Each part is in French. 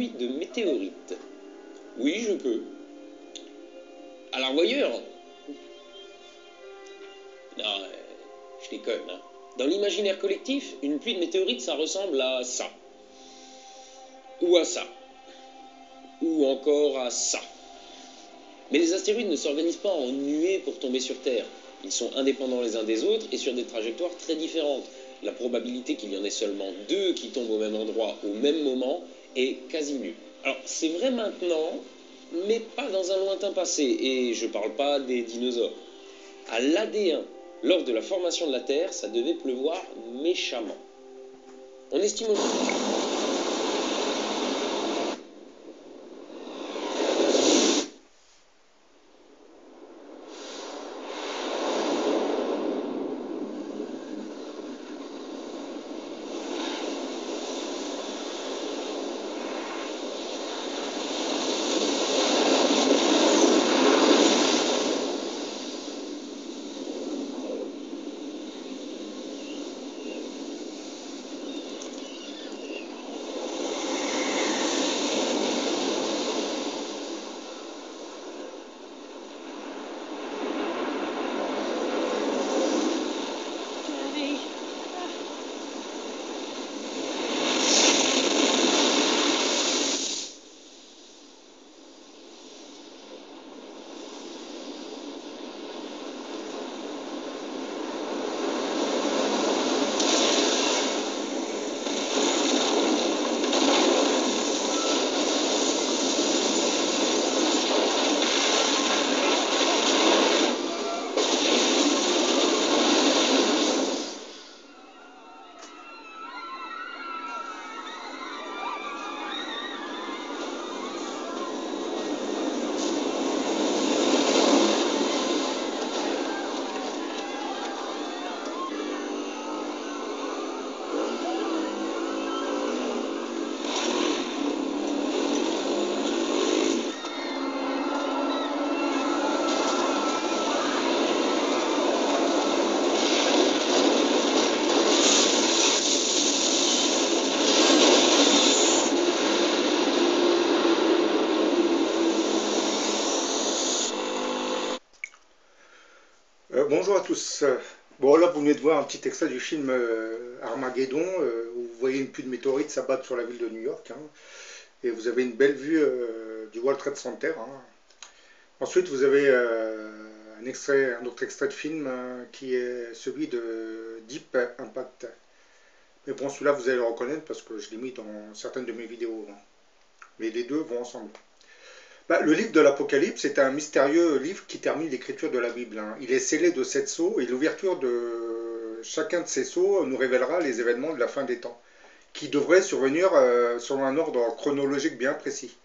pluie de météorites. Oui, je peux. À l'arc-voyeur? Non, je déconne, hein. Dans l'imaginaire collectif, une pluie de météorites, ça ressemble à ça. Ou à ça. Ou encore à ça. Mais les astéroïdes ne s'organisent pas en nuées pour tomber sur Terre. Ils sont indépendants les uns des autres et sur des trajectoires très différentes. La probabilité qu'il y en ait seulement deux qui tombent au même endroit au même moment est quasi nulle. Alors, c'est vrai maintenant, mais pas dans un lointain passé, et je parle pas des dinosaures. À l'AD1, lors de la formation de la Terre, ça devait pleuvoir méchamment. On estime aujourd'hui... Bonjour à tous. Bon, là, vous venez de voir un petit extrait du film Armageddon, où vous voyez une pluie de météorites s'abattre sur la ville de New York, hein, et vous avez une belle vue du World Trade Center, hein. Ensuite, vous avez un autre extrait de film qui est celui de Deep Impact. Mais bon, celui-là, vous allez le reconnaître parce que je l'ai mis dans certaines de mes vidéos, hein. Mais les deux vont ensemble. Le livre de l'Apocalypse est un mystérieux livre qui termine l'écriture de la Bible, hein. Il est scellé de 7 sceaux et l'ouverture de chacun de ces sceaux nous révélera les événements de la fin des temps, qui devraient survenir selon un ordre chronologique bien précis.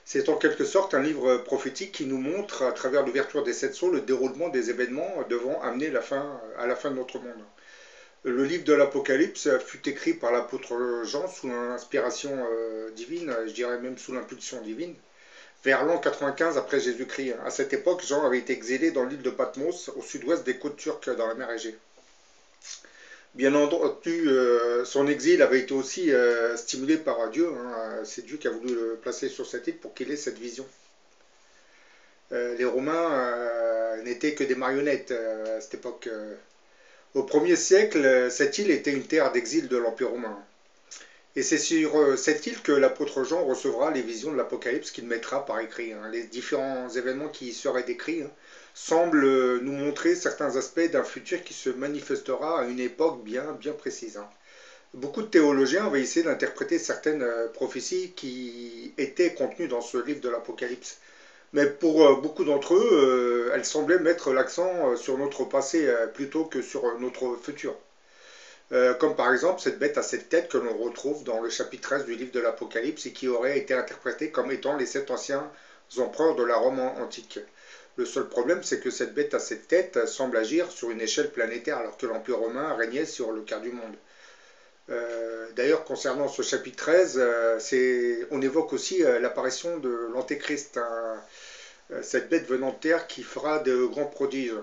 C'est en quelque sorte un livre prophétique qui nous montre, à travers l'ouverture des 7 sceaux, le déroulement des événements devant amener à la fin de notre monde. Le livre de l'Apocalypse fut écrit par l'apôtre Jean sous l'inspiration divine, je dirais même sous l'impulsion divine, vers l'an 95 après Jésus-Christ. À cette époque, Jean avait été exilé dans l'île de Patmos, au sud-ouest des côtes turques, dans la mer Égée. Bien entendu, son exil avait été aussi stimulé par Dieu, hein. C'est Dieu qui a voulu le placer sur cette île pour qu'il ait cette vision. Les Romains n'étaient que des marionnettes à cette époque. Au 1er siècle, cette île était une terre d'exil de l'Empire romain. Et c'est sur cette île que l'apôtre Jean recevra les visions de l'Apocalypse qu'il mettra par écrit, hein. Les différents événements qui y seraient décrits, hein, semblent nous montrer certains aspects d'un futur qui se manifestera à une époque bien précise, hein. Beaucoup de théologiens avaient essayé d'interpréter certaines prophéties qui étaient contenues dans ce livre de l'Apocalypse. Mais pour beaucoup d'entre eux, elles semblaient mettre l'accent sur notre passé plutôt que sur notre futur. Comme par exemple cette bête à 7 têtes que l'on retrouve dans le chapitre 13 du livre de l'Apocalypse et qui aurait été interprété comme étant les 7 anciens empereurs de la Rome antique. Le seul problème, c'est que cette bête à 7 têtes semble agir sur une échelle planétaire alors que l'Empire romain régnait sur le quart du monde. D'ailleurs, concernant ce chapitre 13, on évoque aussi l'apparition de l'Antéchrist, hein, cette bête venant de terre qui fera de grands prodiges.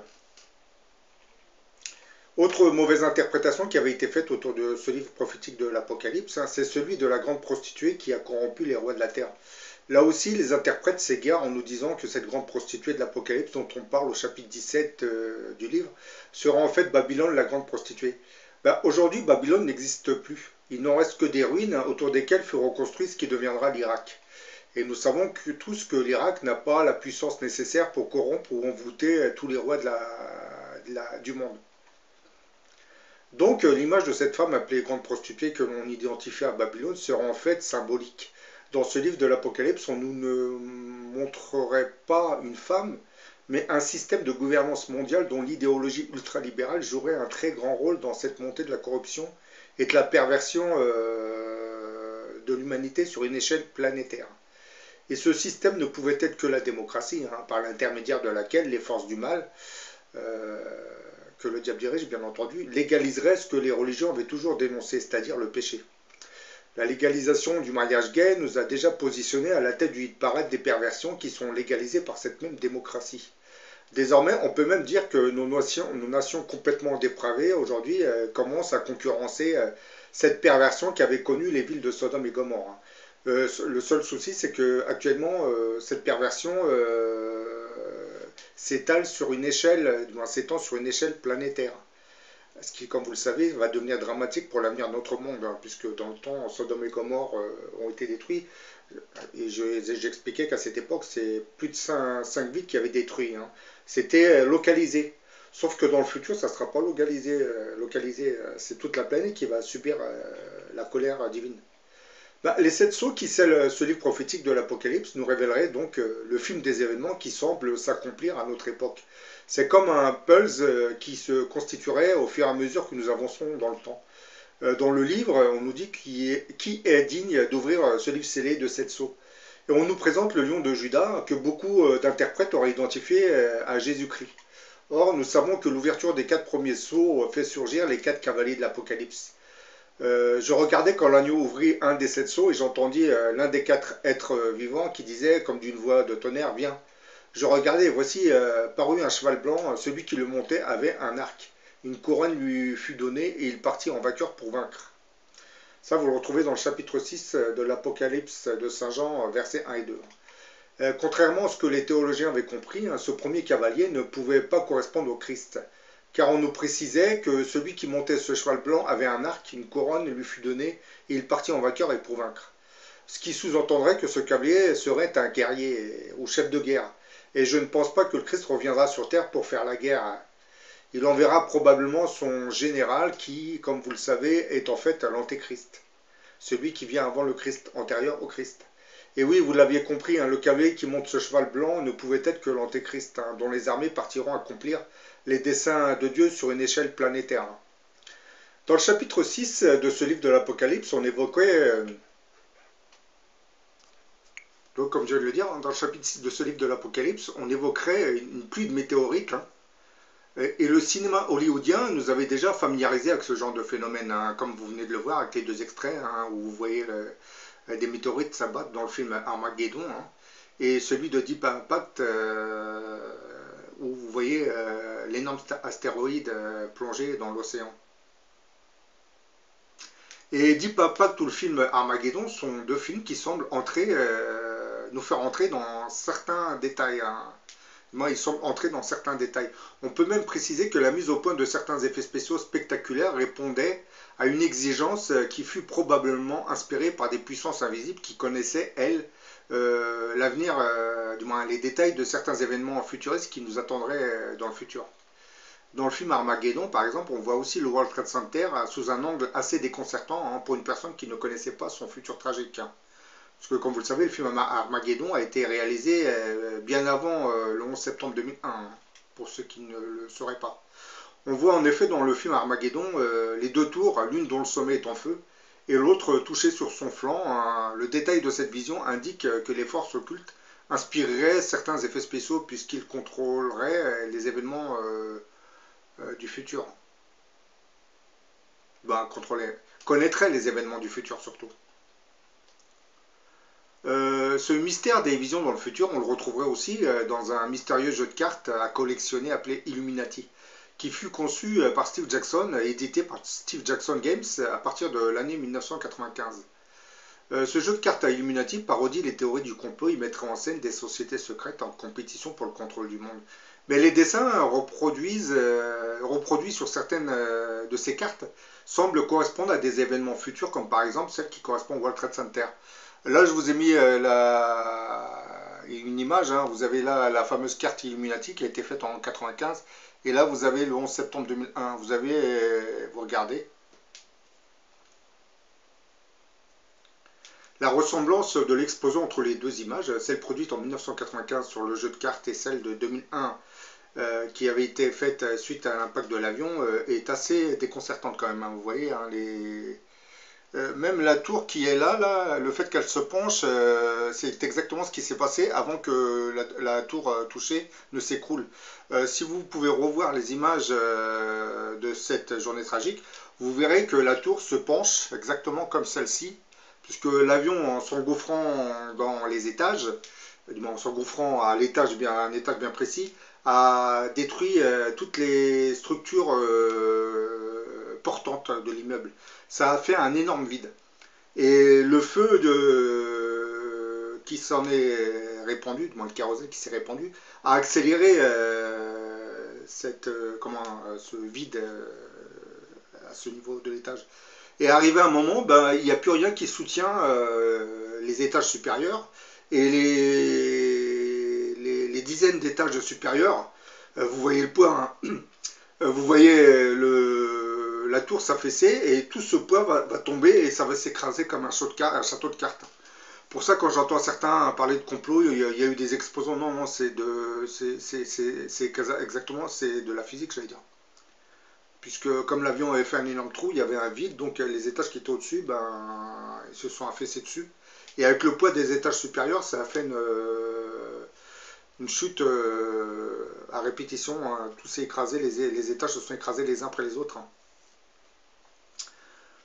Autre mauvaise interprétation qui avait été faite autour de ce livre prophétique de l'Apocalypse, hein, c'est celui de la grande prostituée qui a corrompu les rois de la terre. Là aussi, les interprètes s'égarent en nous disant que cette grande prostituée de l'Apocalypse, dont on parle au chapitre 17 du livre, sera en fait Babylone, la grande prostituée. Ben, aujourd'hui, Babylone n'existe plus. Il n'en reste que des ruines autour desquelles fut reconstruit ce qui deviendra l'Irak. Et nous savons que tous que l'Irak n'a pas la puissance nécessaire pour corrompre ou envoûter tous les rois du monde. Donc l'image de cette femme appelée grande prostituée que l'on identifie à Babylone sera en fait symbolique. Dans ce livre de l'Apocalypse, on nous ne montrerait pas une femme, mais un système de gouvernance mondiale dont l'idéologie ultralibérale jouerait un très grand rôle dans cette montée de la corruption et de la perversion de l'humanité sur une échelle planétaire. Et ce système ne pouvait être que la démocratie, hein, par l'intermédiaire de laquelle les forces du mal, que le diable dirige bien entendu, légaliseraient ce que les religions avaient toujours dénoncé, c'est-à-dire le péché. La légalisation du mariage gay nous a déjà positionnés à la tête du hit-parade des perversions qui sont légalisées par cette même démocratie. Désormais, on peut même dire que nos nations complètement dépravées aujourd'hui commencent à concurrencer cette perversion qu'avaient connue les villes de Sodome et Gomorrhe. Le seul souci, c'est que actuellement, cette perversion s'étend sur une échelle planétaire. Ce qui, comme vous le savez, va devenir dramatique pour l'avenir de notre monde, hein, puisque dans le temps, Sodome et Gomorrhe ont été détruits. Et j'expliquais qu'à cette époque, c'est plus de 5 villes qui avaient détruit. Hein. C'était localisé. Sauf que dans le futur, ça ne sera pas localisé. C'est toute la planète qui va subir la colère divine. Bah, les 7 sceaux qui scellent ce livre prophétique de l'Apocalypse nous révéleraient donc le film des événements qui semblent s'accomplir à notre époque. C'est comme un puzzle qui se constituerait au fur et à mesure que nous avançons dans le temps. Dans le livre, on nous dit qui est digne d'ouvrir ce livre scellé de 7 sceaux. Et on nous présente le lion de Juda que beaucoup d'interprètes auraient identifié à Jésus-Christ. Or, nous savons que l'ouverture des 4 premiers sceaux fait surgir les 4 cavaliers de l'Apocalypse. Je regardais quand l'agneau ouvrit un des 7 sceaux et j'entendis l'un des 4 êtres vivants qui disait, comme d'une voix de tonnerre, viens. Je regardais et voici parut un cheval blanc, celui qui le montait avait un arc. Une couronne lui fut donnée et il partit en vainqueur pour vaincre. Ça, vous le retrouvez dans le chapitre 6 de l'Apocalypse de Saint Jean, versets 1 et 2. Contrairement à ce que les théologiens avaient compris, ce premier cavalier ne pouvait pas correspondre au Christ. Car on nous précisait que celui qui montait ce cheval blanc avait un arc, une couronne lui fut donnée, et il partit en vainqueur et pour vaincre. Ce qui sous-entendrait que ce cavalier serait un guerrier ou chef de guerre. Et je ne pense pas que le Christ reviendra sur terre pour faire la guerre. Il enverra probablement son général qui, comme vous le savez, est en fait l'antéchrist. Celui qui vient avant le Christ, antérieur au Christ. Et oui, vous l'aviez compris, hein, le cavalier qui monte ce cheval blanc ne pouvait être que l'antéchrist, hein, dont les armées partiront accomplir les desseins de Dieu sur une échelle planétaire. Dans le chapitre 6 de ce livre de l'Apocalypse, on évoquait, donc comme je viens de le dire, dans le chapitre 6 de ce livre de l'Apocalypse, on évoquerait une pluie de météorites. Hein, et le cinéma hollywoodien nous avait déjà familiarisé avec ce genre de phénomène, hein, comme vous venez de le voir avec les 2 extraits, hein, où vous voyez des météorites s'abattre dans le film Armageddon, hein, et celui de Deep Impact, où vous voyez l'énorme astéroïde plongé dans l'océan. Et Deep Impact ou le film Armageddon sont 2 films qui semblent nous faire entrer dans certains détails. Hein. Ils semblent entrer dans certains détails. On peut même préciser que la mise au point de certains effets spéciaux spectaculaires répondait à une exigence qui fut probablement inspirée par des puissances invisibles qui connaissaient, elles, l'avenir, du moins les détails de certains événements futuristes qui nous attendraient dans le futur. Dans le film Armageddon, par exemple, on voit aussi le World Trade Center sous un angle assez déconcertant, hein, pour une personne qui ne connaissait pas son futur tragique. Hein. Parce que, comme vous le savez, le film Armageddon a été réalisé bien avant le 11 septembre 2001, hein, pour ceux qui ne le sauraient pas. On voit en effet dans le film Armageddon les 2 tours, l'une dont le sommet est en feu, et l'autre touchée sur son flanc. Hein. Le détail de cette vision indique que les forces occultes inspireraient certains effets spéciaux puisqu'ils contrôleraient les événements du futur. Connaîtraient les événements du futur surtout. Ce mystère des visions dans le futur, on le retrouverait aussi dans un mystérieux jeu de cartes à collectionner appelé Illuminati, qui fut conçu par Steve Jackson et édité par Steve Jackson Games à partir de l'année 1995. Ce jeu de cartes à Illuminati parodie les théories du complot. Il mettrait en scène des sociétés secrètes en compétition pour le contrôle du monde. Mais les dessins reproduits sur certaines de ces cartes semblent correspondre à des événements futurs, comme par exemple celle qui correspond au World Trade Center. Là, je vous ai mis une image. Hein. Vous avez là la fameuse carte Illuminati qui a été faite en 1995. Et là, vous avez le 11 septembre 2001. Vous regardez. La ressemblance de l'explosion entre les deux images, celle produite en 1995 sur le jeu de cartes et celle de 2001 qui avait été faite suite à l'impact de l'avion, est assez déconcertante quand même. Hein. Vous voyez, hein, même la tour qui est là, le fait qu'elle se penche, c'est exactement ce qui s'est passé avant que la tour touchée ne s'écroule. Si vous pouvez revoir les images de cette journée tragique, vous verrez que la tour se penche exactement comme celle-ci, puisque l'avion, en s'engouffrant dans les étages, en s'engouffrant à un étage bien précis, a détruit toutes les structures portantes de l'immeuble. Ça a fait un énorme vide. Et le feu qui s'en est répandu, du moins le kérosène qui s'est répandu, a accéléré ce vide à ce niveau de l'étage. Et arrivé à un moment, ben, il n'y a plus rien qui soutient les étages supérieurs. Et les dizaines d'étages supérieurs, vous voyez le poids, hein, vous voyez la tour s'affaisser et tout ce poids va tomber et ça va s'écraser comme un château de cartes. Pour ça, quand j'entends certains parler de complot, il y a eu des explosions. Non, c'est exactement de la physique, j'allais dire. Puisque comme l'avion avait fait un énorme trou, il y avait un vide, donc les étages qui étaient au-dessus, ben, ils se sont affaissés dessus. Et avec le poids des étages supérieurs, ça a fait une chute à répétition. Hein. Tout s'est écrasé, les étages se sont écrasés les uns après les autres. Hein.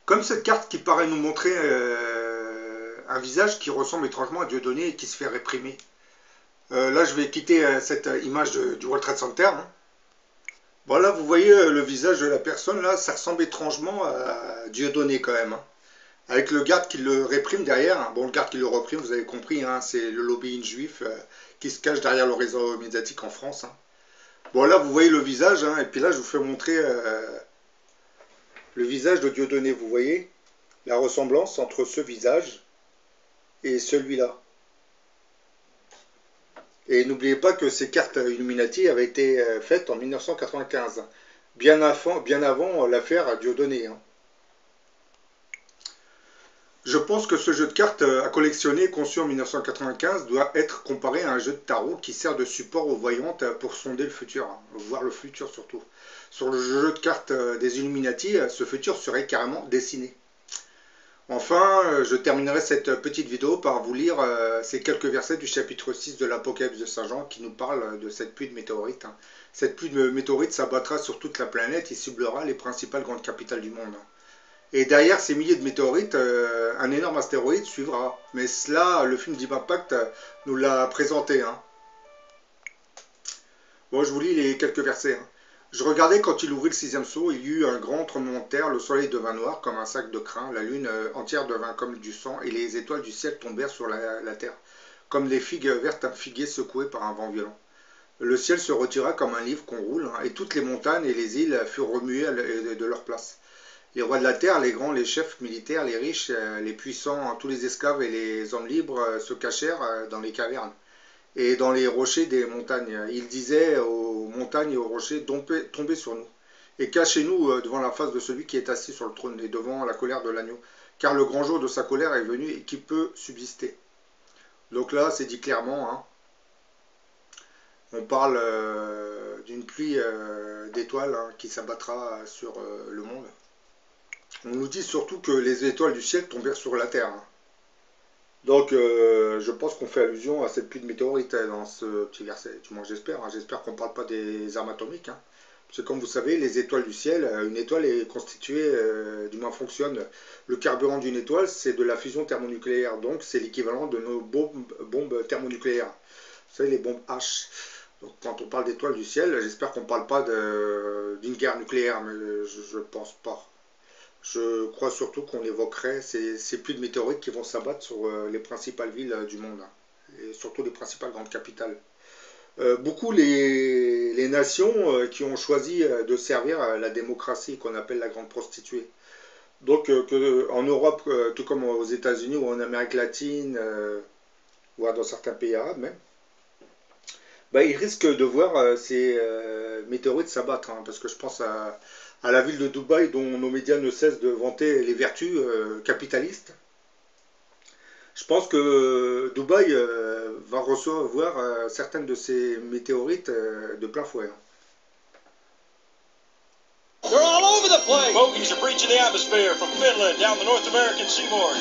Comme cette carte qui paraît nous montrer un visage qui ressemble étrangement à Dieudonné et qui se fait réprimer. Là, je vais quitter cette image du World Trade Center. Hein. Bon, là, vous voyez le visage de la personne, là, ça ressemble étrangement à Dieudonné quand même. Hein. Avec le garde qui le réprime derrière. Hein. Bon, le garde qui le réprime, vous avez compris, hein, c'est le lobbying juif qui se cache derrière le réseau médiatique en France. Hein. Bon, là, vous voyez le visage, hein, et puis là, je vous fais montrer le visage de Dieudonné. Vous voyez la ressemblance entre ce visage et celui-là. Et n'oubliez pas que ces cartes Illuminati avaient été faites en 1995, bien avant l'affaire Dieudonné. Hein. Je pense que ce jeu de cartes à collectionner, conçu en 1995, doit être comparé à un jeu de tarot qui sert de support aux voyantes pour sonder le futur, hein, voir le futur surtout. Sur le jeu de cartes des Illuminati, ce futur serait carrément dessiné. Enfin, je terminerai cette petite vidéo par vous lire ces quelques versets du chapitre 6 de l'Apocalypse de Saint Jean qui nous parle de cette pluie de météorites. Hein. Cette pluie de météorites s'abattra sur toute la planète et ciblera les principales grandes capitales du monde. Et derrière ces milliers de météorites, un énorme astéroïde suivra. Mais cela, le film Deep Impact nous l'a présenté. Hein. Bon, je vous lis les quelques versets. Hein. Je regardais quand il ouvrit le 6e sceau, il y eut un grand tremblement de terre, le soleil devint noir comme un sac de crin, la lune entière devint comme du sang, et les étoiles du ciel tombèrent sur la terre, comme les figues vertes un figuier secoué par un vent violent. Le ciel se retira comme un livre qu'on roule, hein, et toutes les montagnes et les îles furent remuées de leur place. Les rois de la terre, les grands, les chefs militaires, les riches, les puissants, tous les esclaves et les hommes libres se cachèrent dans les cavernes et dans les rochers des montagnes. Il disait aux montagnes et aux rochers, tombez sur nous, et cachez-nous devant la face de celui qui est assis sur le trône, et devant la colère de l'agneau, car le grand jour de sa colère est venu, et qui peut subsister. Donc là, c'est dit clairement, hein, on parle d'une pluie d'étoiles hein, qui s'abattra sur le monde. On nous dit surtout que les étoiles du ciel tombèrent sur la terre. Hein. Donc, je pense qu'on fait allusion à cette pluie de météorites dans ce petit verset. Du moins, j'espère. Hein. J'espère qu'on ne parle pas des armes atomiques. Hein. Parce que, comme vous savez, les étoiles du ciel, une étoile est constituée, du moins fonctionne. Le carburant d'une étoile, c'est de la fusion thermonucléaire. Donc, c'est l'équivalent de nos bombes thermonucléaires. Vous savez, les bombes H. Donc, quand on parle d'étoiles du ciel, j'espère qu'on ne parle pas d'une guerre nucléaire, mais je ne pense pas. Je crois surtout qu'on évoquerait ces pluies de météorites qui vont s'abattre sur les principales villes du monde, hein, et surtout les principales grandes capitales. Beaucoup les nations qui ont choisi de servir à la démocratie qu'on appelle la grande prostituée. Donc en Europe, tout comme aux États-Unis ou en Amérique latine, voire dans certains pays arabes même, bah, ils risquent de voir ces météorites s'abattre, hein, parce que je pense à la ville de Dubaï dont nos médias ne cessent de vanter les vertus capitalistes. Je pense que Dubaï va recevoir certaines de ces météorites de plein fouet, hein. They're all over the place! Bogies are breaching the atmosphere from Finland down the North American seaboard.